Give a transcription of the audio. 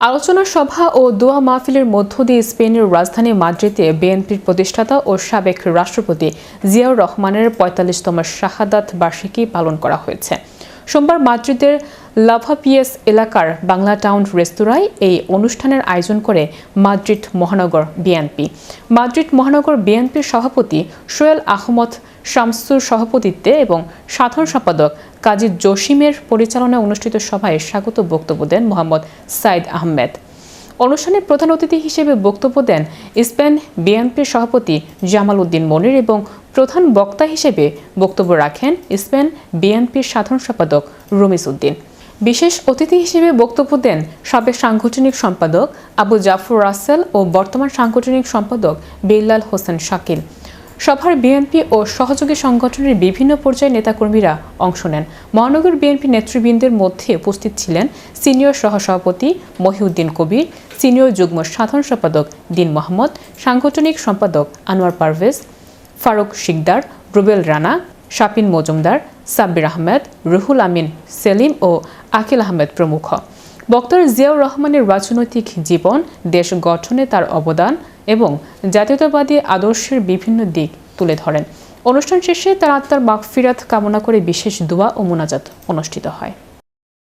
আলোচনা সভা ও দোয়া মাহফিলের মধ্য দিয়ে স্পেনের রাজধানী মাদ্রিদে বিএনপির প্রতিষ্ঠাতা ও সাবেক রাষ্ট্রপতি জিয়াউর রহমানের ৪৫তম শাহাদাত বার্ষিকী পালন করা হয়েছে। সোমবার মাদ্রিদের লাভাপিয়েস এলাকার বাংলা টাউন রেস্তোরাঁয় এই অনুষ্ঠানের আয়োজন করে মাদ্রিদ মহানগর বিএনপি। মাদ্রিদ মহানগর বিএনপির সভাপতি সোহেল আহমদ শামসুর সভাপতিত্বে এবং সাধারণ সম্পাদক কাজী জসিমের পরিচালনায় অনুষ্ঠিত সভায় স্বাগত বক্তব্য দেন মোহাম্মদ সাইদ আহমেদ। অনুষ্ঠানে প্রধান অতিথি হিসেবে বক্তব্য দেন স্পেন বিএনপির সভাপতি জামাল উদ্দিন মনির এবং প্রধান বক্তা হিসেবে বক্তব্য রাখেন স্পেন বিএনপির সাধারণ সম্পাদক রমিজ উদ্দিন। বিশেষ অতিথি হিসেবে বক্তব্য দেন সাবেক সাংগঠনিক সম্পাদক আবু জাফর রাসেল ও বর্তমান সাংগঠনিক সম্পাদক বিল্লাল হোসেন শাকিল। সভায় বিএনপি ও সহযোগী সংগঠনের বিভিন্ন পর্যায়ের নেতাকর্মীরা অংশ নেন। মহানগর বিএনপি নেতৃবৃন্দের মধ্যে উপস্থিত ছিলেন সিনিয়র সহসভাপতি মহিউদ্দিন কবির, সিনিয়র যুগ্ম সাধারণ সম্পাদক দিন মোহাম্মদ, সাংগঠনিক সম্পাদক আনোয়ার পারভেজ, ফারুক শিকদার, রুবেল রানা, শাপিন মজুমদার, সাব্বির আহমেদ, রুহুল আমিন সেলিম ও আকিল আহমেদ প্রমুখ। বক্তারা জিয়াউর রহমানের রাজনৈতিক জীবন, দেশ গঠনে তার অবদান এবং জাতীয়তাবাদী আদর্শের বিভিন্ন দিক তুলে ধরেন। অনুষ্ঠান শেষে তার আত্মার মাগফিরাত কামনা করে বিশেষ দোয়া ও মোনাজাত অনুষ্ঠিত হয়।